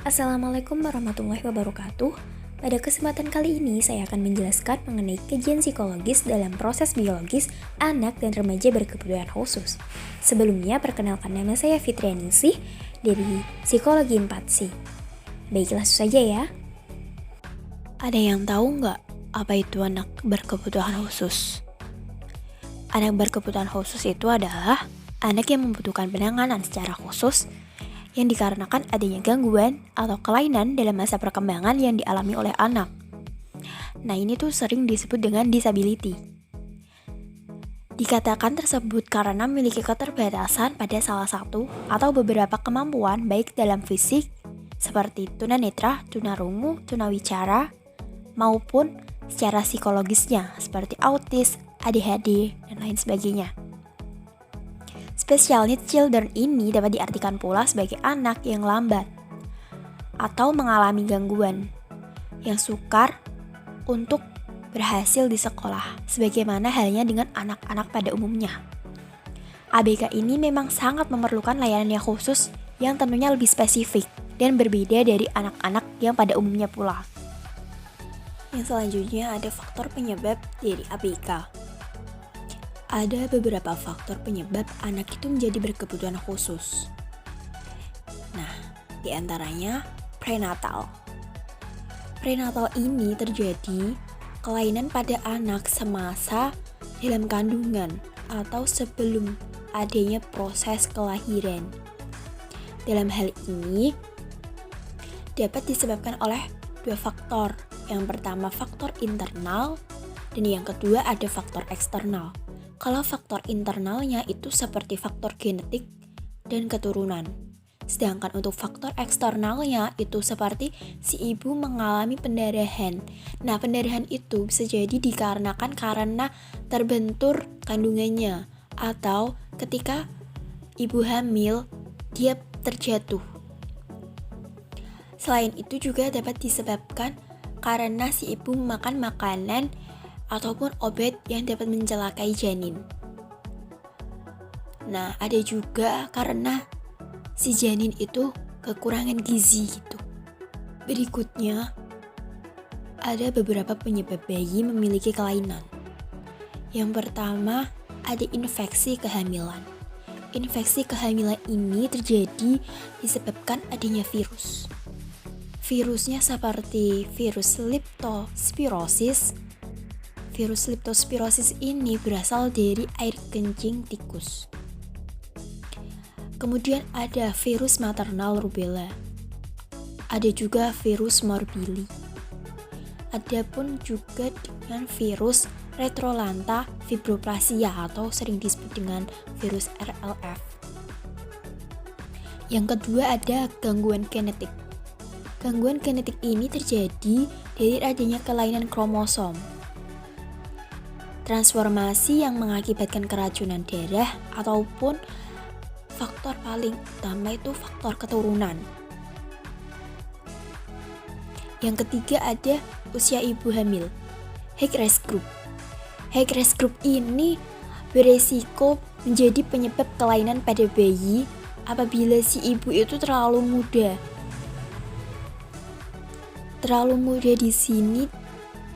Assalamualaikum warahmatullahi wabarakatuh. Pada kesempatan kali ini saya akan menjelaskan mengenai kajian psikologis dalam proses biologis anak dan remaja berkebutuhan khusus. Sebelumnya perkenalkan, nama saya Fitrianingsih dari Psikologi 4C. Baiklah, langsung saja ya. Ada yang tahu nggak apa itu anak berkebutuhan khusus? Anak berkebutuhan khusus itu adalah anak yang membutuhkan penanganan secara khusus yang dikarenakan adanya gangguan atau kelainan dalam masa perkembangan yang dialami oleh anak. Nah, ini tuh sering disebut dengan disability. Dikatakan tersebut karena memiliki keterbatasan pada salah satu atau beberapa kemampuan baik dalam fisik seperti tunanetra, tunarungu, tunawicara, maupun secara psikologisnya seperti autis, ADHD, dan lain sebagainya. Special needs children ini dapat diartikan pula sebagai anak yang lambat atau mengalami gangguan yang sukar untuk berhasil di sekolah, sebagaimana halnya dengan anak-anak pada umumnya. ABK ini memang sangat memerlukan layanan yang khusus yang tentunya lebih spesifik dan berbeda dari anak-anak yang pada umumnya pula. Yang selanjutnya ada faktor penyebab dari ABK. Ada beberapa faktor penyebab anak itu menjadi berkebutuhan khusus. Nah, diantaranya prenatal. Prenatal ini terjadi kelainan pada anak semasa dalam kandungan atau sebelum adanya proses kelahiran. Dalam hal ini dapat disebabkan oleh dua faktor. Yang pertama faktor internal dan yang kedua ada faktor eksternal. Kalau faktor internalnya itu seperti faktor genetik dan keturunan. Sedangkan untuk faktor eksternalnya itu seperti si ibu mengalami pendarahan. Nah, pendarahan itu bisa jadi dikarenakan karena terbentur kandungannya atau ketika ibu hamil dia terjatuh. Selain itu juga dapat disebabkan karena si ibu memakan makanan ataupun obat yang dapat mencelakai janin. Nah, ada juga karena si janin itu kekurangan gizi gitu. Berikutnya, ada beberapa penyebab bayi memiliki kelainan. Yang pertama, ada infeksi kehamilan. Infeksi kehamilan ini terjadi disebabkan adanya virus. Virusnya seperti virus leptospirosis. Virus leptospirosis ini berasal dari air kencing tikus. Kemudian ada virus maternal rubella. Ada juga virus morbili. Adapun juga dengan virus retrolanta fibroplasia atau sering disebut dengan virus RLF. Yang kedua ada gangguan genetik. Gangguan genetik ini terjadi dari adanya kelainan kromosom. Transformasi yang mengakibatkan keracunan darah ataupun faktor paling utama itu faktor keturunan. Yang ketiga ada usia ibu hamil, high risk group. High risk group ini beresiko menjadi penyebab kelainan pada bayi apabila si ibu itu terlalu muda. Terlalu muda di sini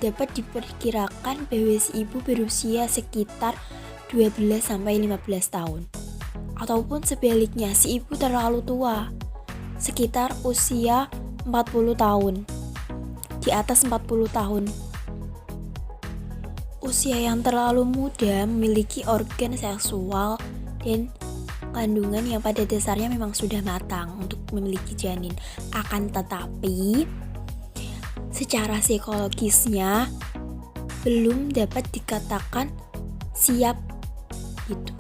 dapat diperkirakan bahwa si ibu berusia sekitar 12-15 tahun. Ataupun sebaliknya, si ibu terlalu tua, sekitar usia 40 tahun, di atas 40 tahun. Usia yang terlalu muda memiliki organ seksual dan kandungan yang pada dasarnya memang sudah matang untuk memiliki janin. Akan tetapi secara psikologisnya belum dapat dikatakan siap gitu.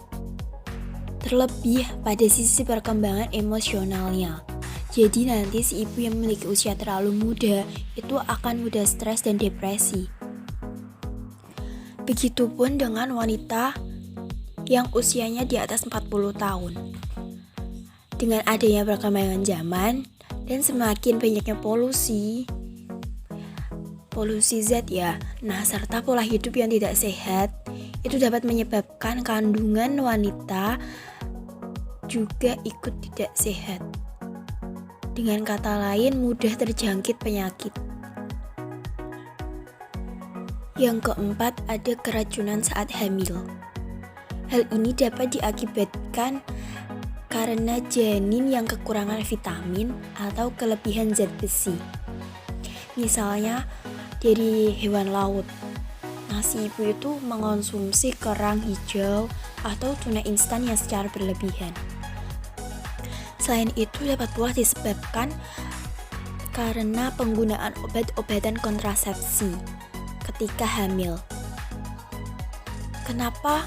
Terlebih pada sisi perkembangan emosionalnya. Jadi nanti si ibu yang memiliki usia terlalu muda itu akan mudah stres dan depresi. Begitupun dengan wanita yang usianya di atas 40 tahun. Dengan adanya perkembangan zaman dan semakin banyaknya polusi zat ya. Nah, serta pola hidup yang tidak sehat itu dapat menyebabkan kandungan wanita juga ikut tidak sehat. Dengan kata lain, mudah terjangkit penyakit. Yang keempat, ada keracunan saat hamil. Hal ini dapat diakibatkan karena janin yang kekurangan vitamin atau kelebihan zat besi. Misalnya dari hewan laut. Nah, si ibu itu mengonsumsi kerang hijau atau tuna instan yang secara berlebihan. Selain itu dapat pula disebabkan karena penggunaan obat-obatan kontrasepsi ketika hamil. Kenapa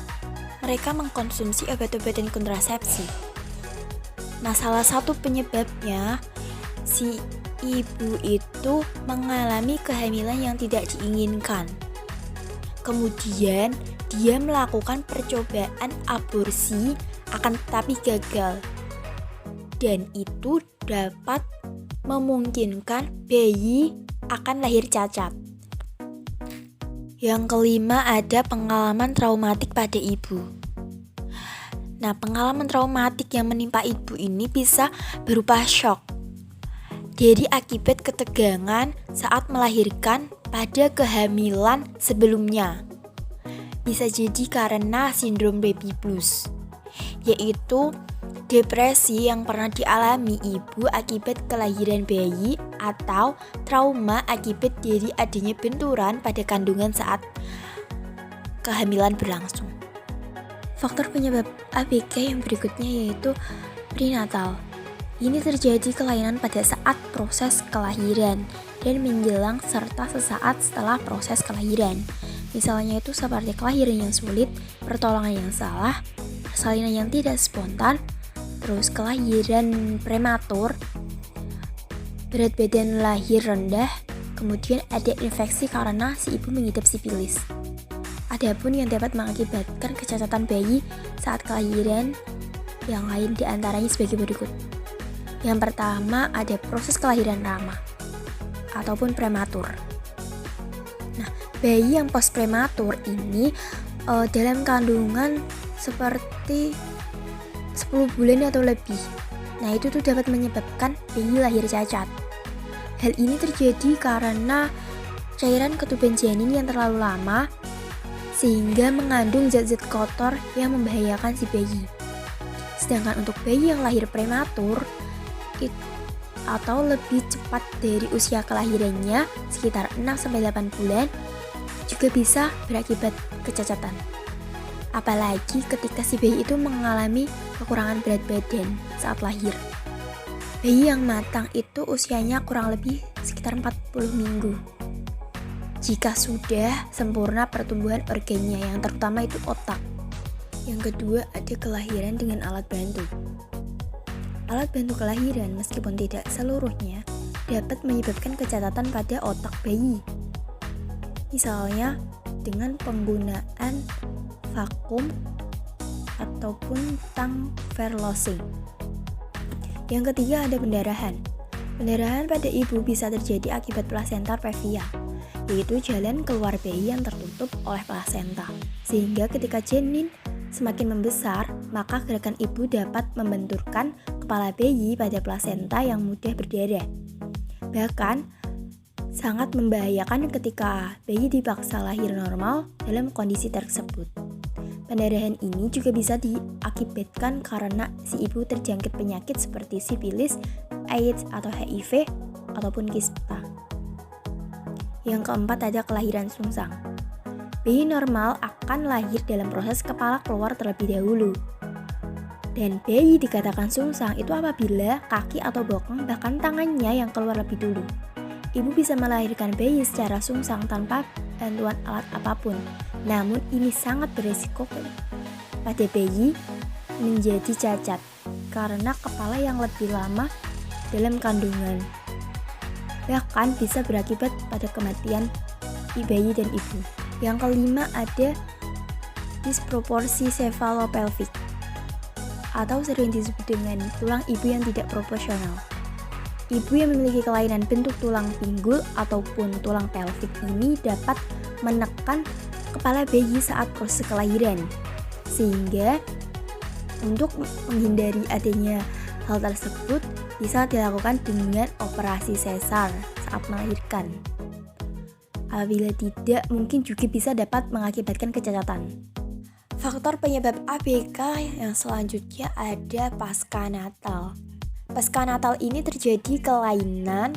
mereka mengkonsumsi obat-obatan kontrasepsi? Nah, salah satu penyebabnya si ibu itu mengalami kehamilan yang tidak diinginkan. Kemudian dia melakukan percobaan aborsi akan tetapi gagal. Dan itu dapat memungkinkan bayi akan lahir cacat. Yang kelima, ada pengalaman traumatik pada ibu. Nah, pengalaman traumatik yang menimpa ibu ini bisa berupa shock. Jadi akibat ketegangan saat melahirkan pada kehamilan sebelumnya. Bisa jadi karena sindrom baby blues, yaitu depresi yang pernah dialami ibu akibat kelahiran bayi atau trauma akibat dari adanya benturan pada kandungan saat kehamilan berlangsung. Faktor penyebab ABG yang berikutnya yaitu prenatal. Ini terjadi kelainan pada saat proses kelahiran dan menjelang serta sesaat setelah proses kelahiran. Misalnya itu seperti kelahiran yang sulit, pertolongan yang salah, persalinan yang tidak spontan, terus kelahiran prematur, berat badan lahir rendah, kemudian ada infeksi karena si ibu mengidap sifilis. Adapun yang dapat mengakibatkan kecacatan bayi saat kelahiran yang lain diantaranya sebagai berikut. Yang pertama ada proses kelahiran lama ataupun prematur. Nah, bayi yang post prematur ini dalam kandungan seperti 10 bulan atau lebih. Nah, itu tuh dapat menyebabkan bayi lahir cacat. Hal ini terjadi karena cairan ketuban janin yang terlalu lama sehingga mengandung zat-zat kotor yang membahayakan si bayi. Sedangkan untuk bayi yang lahir prematur atau lebih cepat dari usia kelahirannya sekitar 6-8 bulan juga bisa berakibat kecacatan. Apalagi ketika si bayi itu mengalami kekurangan berat badan saat lahir. Bayi yang matang itu usianya kurang lebih sekitar 40 minggu. Jika sudah sempurna pertumbuhan organnya yang terutama itu otak. Yang kedua ada kelahiran dengan alat bantu. Alat bantu kelahiran meskipun tidak seluruhnya dapat menyebabkan kecacatan pada otak bayi. Misalnya dengan penggunaan vakum ataupun tang verlosing. Yang ketiga ada pendarahan. Pendarahan pada ibu bisa terjadi akibat plasenta previa, yaitu jalan keluar bayi yang tertutup oleh plasenta. Sehingga ketika janin semakin membesar, maka gerakan ibu dapat membenturkan kepala bayi pada plasenta yang mudah berdarah. Bahkan sangat membahayakan ketika bayi dipaksa lahir normal dalam kondisi tersebut. Pendarahan ini juga bisa diakibatkan karena si ibu terjangkit penyakit seperti sifilis, AIDS atau HIV ataupun kista. Yang keempat ada kelahiran sungsang. Bayi normal akan lahir dalam proses kepala keluar terlebih dahulu. Dan bayi dikatakan sungsang itu apabila kaki atau bokong bahkan tangannya yang keluar lebih dulu. Ibu bisa melahirkan bayi secara sungsang tanpa bantuan alat apapun. Namun ini sangat beresiko pada bayi menjadi cacat karena kepala yang lebih lama dalam kandungan. Bahkan bisa berakibat pada kematian bayi dan ibu. Yang kelima ada disproporsi cephalopelvic atau sering disebut dengan tulang ibu yang tidak proporsional. Ibu yang memiliki kelainan bentuk tulang pinggul ataupun tulang pelvik ini dapat menekan kepala bayi saat proses kelahiran. Sehingga untuk menghindari adanya hal tersebut, bisa dilakukan dengan operasi sesar saat melahirkan. Apabila tidak, mungkin juga bisa dapat mengakibatkan kecacatan. Faktor penyebab ABK yang selanjutnya ada pasca natal. Pasca natal ini terjadi kelainan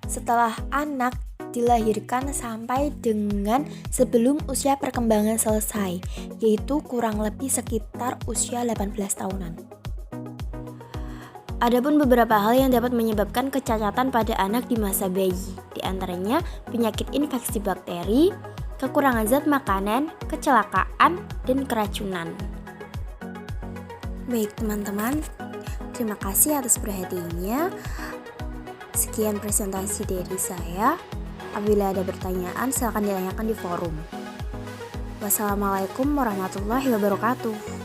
setelah anak dilahirkan sampai dengan sebelum usia perkembangan selesai, yaitu kurang lebih sekitar usia 18 tahunan. Adapun beberapa hal yang dapat menyebabkan kecacatan pada anak di masa bayi, di antaranya penyakit infeksi bakteri, kekurangan zat makanan, kecelakaan, dan keracunan. Baik teman-teman, terima kasih atas perhatiannya. Sekian presentasi dari saya. Apabila ada pertanyaan, silakan ditanyakan di forum. Wassalamualaikum warahmatullahi wabarakatuh.